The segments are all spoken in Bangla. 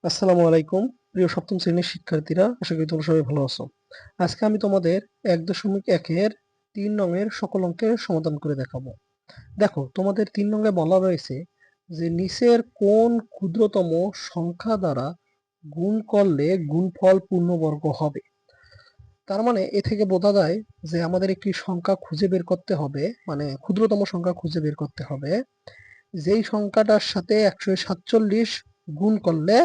আসসালামু আলাইকুম। প্রিয় সপ্তম শ্রেণীর শিক্ষার্থীরা, আশা করি তোমরা সবাই ভালো আছো। আজকে আমি তোমাদের ১.১ এর ৩ নং-এর সকল অঙ্কের সমাধান করে দেখাবো। দেখো, তোমাদের ৩ নং-এ বলা রয়েছে যে নিচের কোন ক্ষুদ্রতম সংখ্যা দ্বারা গুণ করলে গুণফল পূর্ণবর্গ হবে। তার মানে এ থেকে বোঝা যায় যে আমাদের একটি সংখ্যা খুঁজে বের করতে হবে, মানে ক্ষুদ্রতম সংখ্যা খুঁজে বের করতে হবে যেই সংখ্যাটার সাথে ১৪৭ গুণ করলে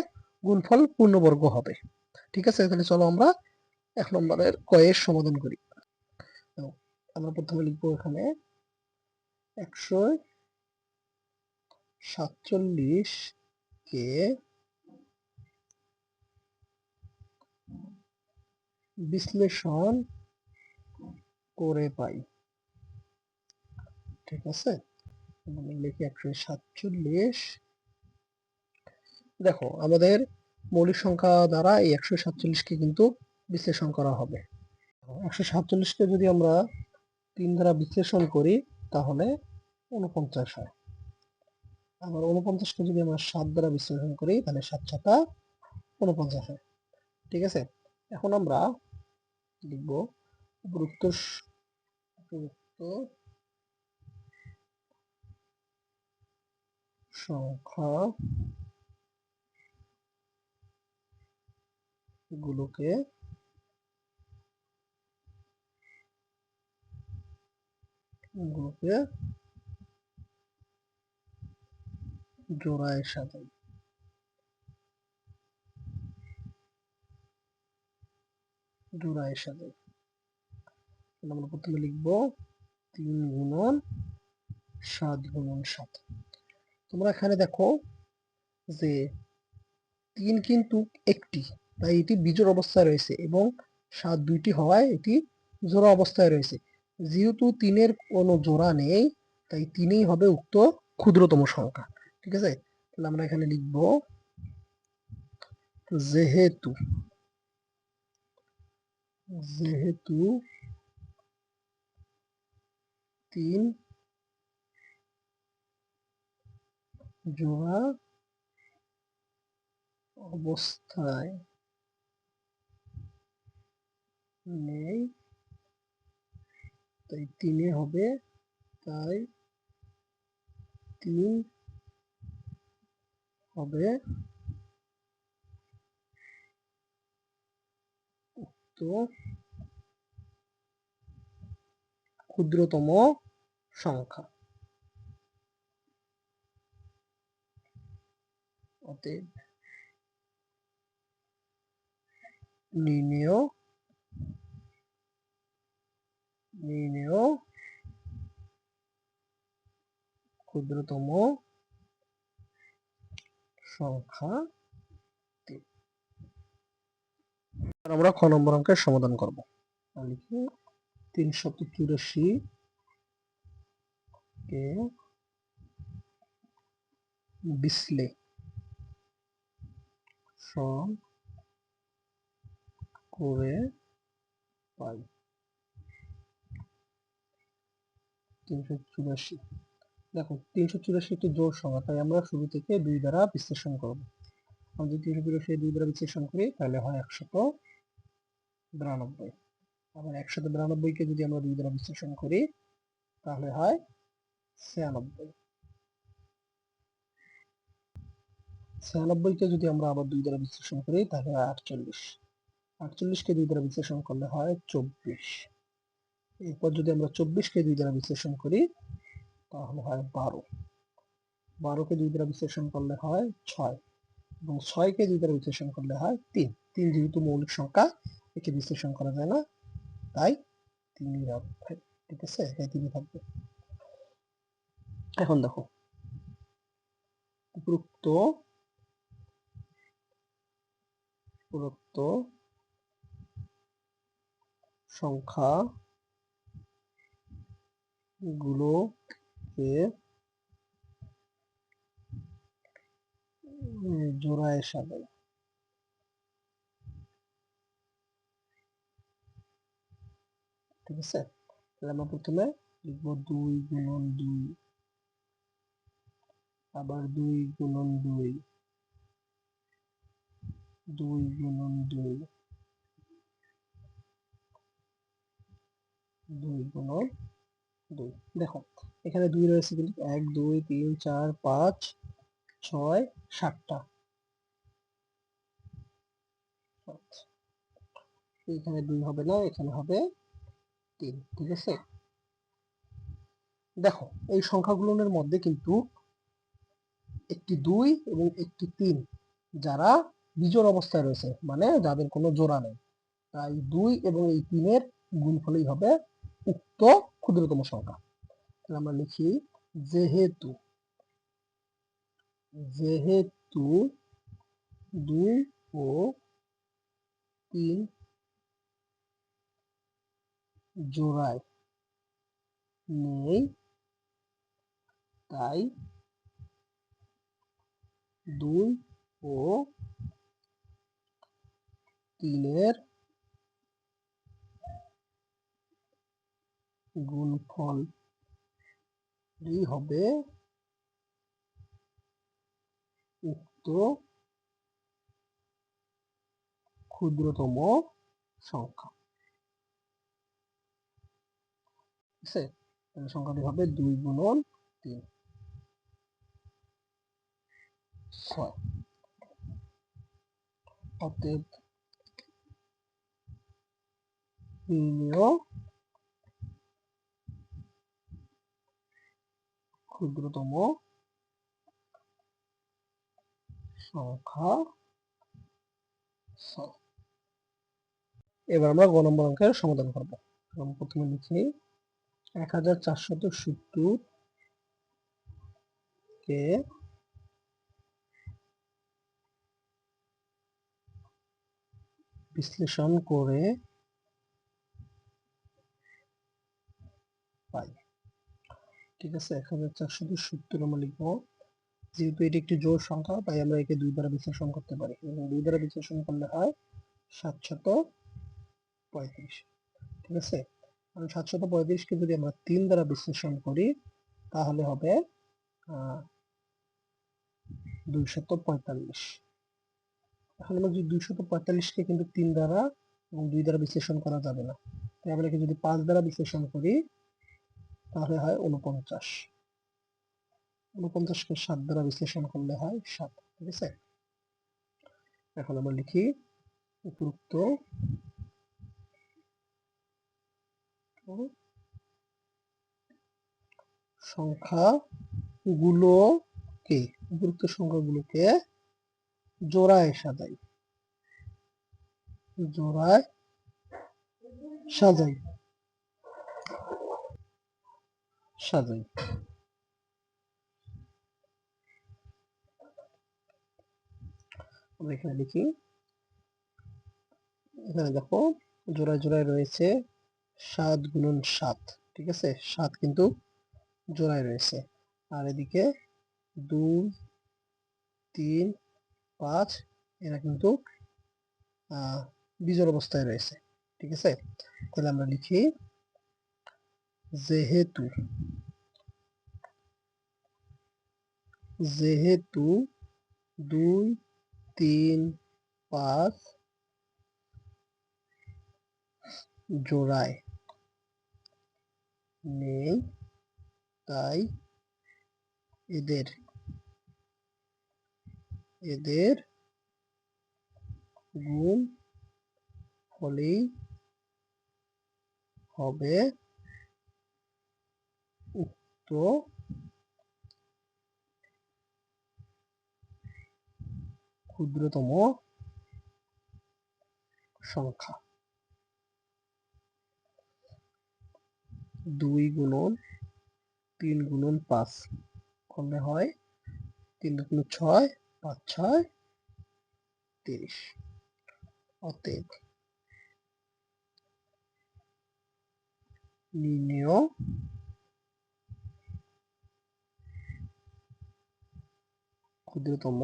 গুণফল পূর্ণবর্গ হবে। ঠিক আছে? তাহলে চলো আমরা ১ নম্বরের এর সমাধান করি। তো আমরা প্রথমে লিখবো এখানে ১৪৭ কে বিশ্লেষণ করে পাই। ঠিক আছে? আমি লিখি ১৪৭। দেখো, আমাদের মৌলিক সংখ্যা দ্বারা এই ১৪৭ কে কিন্তু বিশ্লেষণ করা হবে। ১৪৭ কে যদি আমরা ৩ দ্বারা বিশ্লেষণ করি তাহলে ৪৯ হয়। আবার ৪৯ কে যদি আমরা ৭ দ্বারা বিশ্লেষণ করি তাহলে ৭ ৭ ৪৯ হয়। ঠিক আছে? এখন আমরা লিখব উপরোক্ত সংখ্যা গুলোকে জোড়ায় সাজাই। আমরা প্রথমে লিখব ৩ গুণন ৭ গুণন ৭। তোমরা এখানে দেখো যে ৩ কিন্তু একটি, তাই এটি বিজোড় অবস্থায় রয়েছে এবং ৭ ২টি হওয়ায় এটি জোড়া অবস্থায় রয়েছে। যেহেতু ৩ এর কোনো জোড়া নেই, তাই ৩ ই হবে উক্ত ক্ষুদ্রতম সংখ্যা। ঠিক আছে? তাহলে আমরা এখানে লিখব যেহেতু যেহেতু ৩ জোড়া অবস্থায় নেই, তাই ৩ এ হবে, তাই ৩ হবে তো ক্ষুদ্রতম সংখ্যা। অতএব নির্ণেয় ক্ষুদ্রতম সংখ্যা। আমরা খ নম্বর অঙ্কের সমাধান করব। লিখি ৩৮৪ কে বিশ্লেষণ করে পাই। ৩৮৪। দেখো, ৩৮৪ একটি জোড় সংখ্যা, তাই আমরা শুরু থেকে ২ দ্বারা বিশ্লেষণ করব। আমরা যদি ৩৮৪ ২ দ্বারা বিশ্লেষণ করি তাহলে হয় ১৯২। আবার ১৯২ কে যদি আমরা ২ দ্বারা বিশ্লেষণ করি তাহলে হয় ৯৬। ৯৬ কে যদি আমরা আবার ২ দ্বারা বিশ্লেষণ করি তাহলে হয় ৪৮। ৪৮ কে ২ দ্বারা বিশ্লেষণ করলে হয় ২৪। এরপর যদি আমরা ২৪ কে ২ দ্বারা বিশ্লেষণ করি তাহলে হয় ১২। ১২ কে ২ দ্বারা বিশ্লেষণ করলে হয় ৬ এবং ৬ কে ২ দ্বারা বিশ্লেষণ করলে হয় ৩। ৩ যেহেতু মৌলিক সংখ্যা, একে বিশ্লেষণ করা যায় না, তাই ৩ই রাখবে। ঠিক আছে? এই ৩ই থাকবে। এখন দেখো, উপরোক্ত সংখ্যা গুলোকে জোড়ায় সাজাই। ঠিক আছে? তাহলে আমরা প্রথমে লিখব ২ গুণন ২, আবার ২ গুণন ২, 2 গুণন 2, 2 গুণন 2। দেখো এখানে 2 রয়েছে কিন্তু 1 2 3 4 5 6 7টা। এখানে 2 হবে না, এখানে হবে 3। ঠিক আছে, দেখো এই সংখ্যাগুলোর মধ্যে কিন্তু একটি 2 এবং একটি 3 যারা বিজোড় অবস্থায় রয়েছে, মানে যাদের কোনো জোড়া নেই, তাই 2 এবং এই 3 এর গুণফলই হবে উক্ত ক্ষুদ্রতম সংখ্যা। তাহলে আমরা লিখি যেহেতু যেহেতু 2 ও 3 জোড়ায় নেই, তাই 2 ও 3 এর গুণফলই হবে উক্ত ক্ষুদ্রতম সংখ্যা। ঠিক আছে, তাহলে সংখ্যাটি হবে 2 গুণন 3, 6। অতএব নির্ণেয় ক্ষুদ্রতম সংখ্যা 6। এবার আমরা গ নম্বর অঙ্কের সমাধান করব। প্রথমে লিখি 1470 কে বিশ্লেষণ করে পাই। ঠিক আছে, 1470 আমরা লিখবো। যেহেতু এটি একটি জোড় সংখ্যা, তাই আমরা একে 2 দ্বারা বিশ্লেষণ করতে পারি, এবং 2 দ্বারা বিশ্লেষণ করলে হয় 735। ঠিক আছে, 735 কে যদি আমরা 3 দ্বারা বিশ্লেষণ করি তাহলে হবে 245। এখন আমরা যদি 245 কে কিন্তু 3 দ্বারা এবং 2 দ্বারা বিশ্লেষণ করা যাবে না, তাই আমরা একে যদি 5 দ্বারা বিশ্লেষণ করি তাহলে হয় 49। 49 কে 7 দ্বারা বিশ্লেষণ করলে হয় 7। ঠিক আছে, এখন আমরা লিখি উপরোক্ত সংখ্যাগুলোকে জোড়ায় সাজাই, জোড়ায় সাজাই সাজাই। আমরা এখানে লিখি, এখানে দেখো জোড়ায় জোড়ায় রয়েছে 7 গুণন 7। ঠিক আছে, 7 কিন্তু জোড়ায় রয়েছে, আর এদিকে 2 3 5 এরা কিন্তু বিজোড় অবস্থায় রয়েছে। ঠিক আছে, তাহলে আমরা লিখি যেহেতু যেহেতু 2 3 5 জোড়ায় নেই, তাই এদের এদের গুণ ফলেই হবে উক্ত ক্ষুদ্রতম সংখ্যা। 2 গুণন 3 গুণন 5 করলে হয় 3 দুগুণ 6, 5 6 30। অতএব নির্ণেয় ক্ষুদ্রতম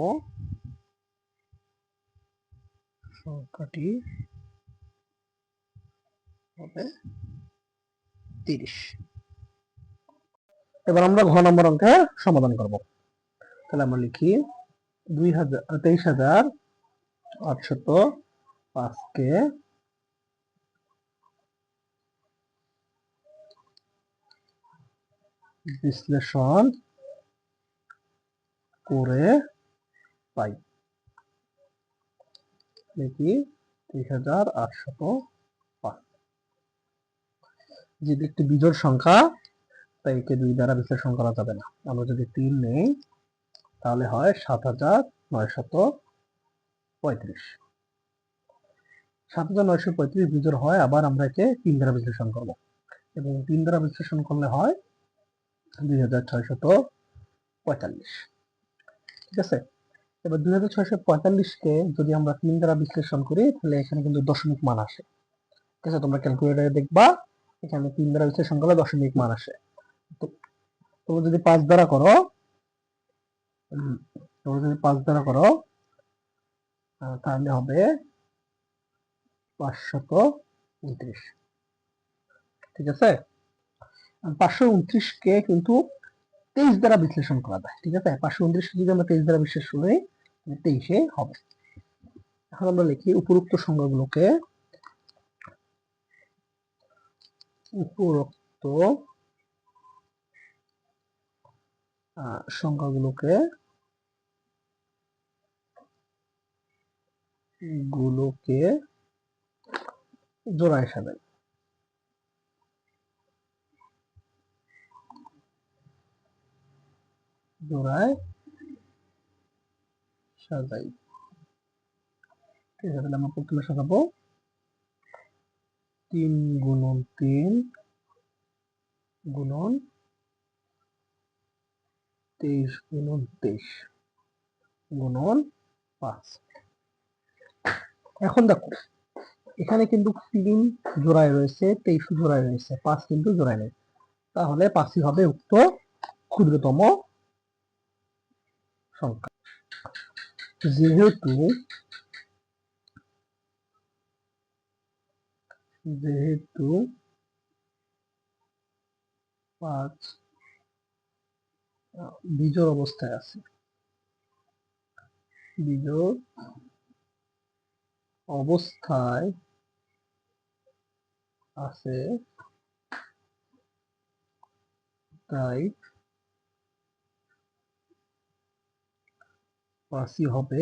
সংখ্যাটি হবে 30। এবার আমরা ঘ নম্বর অঙ্কের সমাধান করব। তাহলে আমরা লিখি 23,400 805কে বিশ্লেষণ করে পাই দেখি 3805। যেহেতু একটি বিজোড় সংখ্যা তাই একে 2 দ্বারা বিশ্লেষণ করা যাবে না। আমরা যদি 3 নেই তাহলে হয় 7935। 7935 বিজোড় হয়, আবার আমরা একে 3 দ্বারা বিশ্লেষণ করব এবং 3 দ্বারা বিশ্লেষণ করলে হয় 2645। ঠিক আছে, এবার 2645কে যদি আমরা 3 দ্বারা বিশ্লেষণ করি তাহলে এখানে কিন্তু দশমিক মান আসে। ঠিক আছে, তোমরা ক্যালকুলেটরে দেখবা এখানে 3 দ্বারা বিশ্লেষণ করলে দশমিক মান আসে। তো তোমরা যদি 5 দ্বারা করো তাহলে হবে 529। ঠিক আছে, 529কে কিন্তু 23 দ্বারা বিশ্লেষণ করা যায়। ঠিক আছে, 529 যদি আমরা 23 দ্বারা বিশ্লেষণ করি 23 হবে। এখন আমরা লিখি উপরোক্ত সংখ্যাগুলোকে জোড়ায় সাজাই। ঠিক আছে, তাহলে আমরা প্রথমে সাজাবো 3 গুণন 3 গুণন 23 গুণন 23 গুণন 5। এখন দেখো এখানে কিন্তু 3 জোড়ায় রয়েছে, 23 জোড়ায় রয়েছে, 5 কিন্তু জোড়ায় নেই। তাহলে 5ই হবে উক্ত ক্ষুদ্রতম সংখ্যা। যেহেতু 5 বিজোড় অবস্থায় আছে, বিজোড় অবস্থায় আছে, তাই 5ই হবে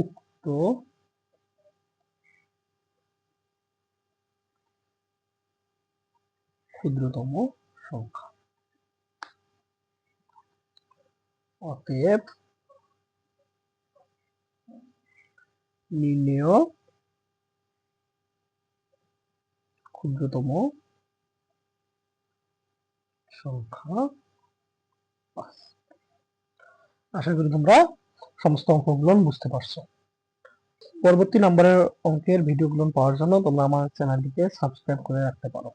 উক্ত ক্ষুদ্রতম সংখ্যা। অতএব নির্ণেয় ক্ষুদ্রতম সংখ্যা 5। আশা করি তোমরা সমস্ত অঙ্কগুলো বুঝতে পারছো। পরবর্তী নম্বরের অঙ্কের ভিডিওগুলো পাওয়ার জন্য তোমরা আমার চ্যানেলটিকে সাবস্ক্রাইব করে রাখতে পারো।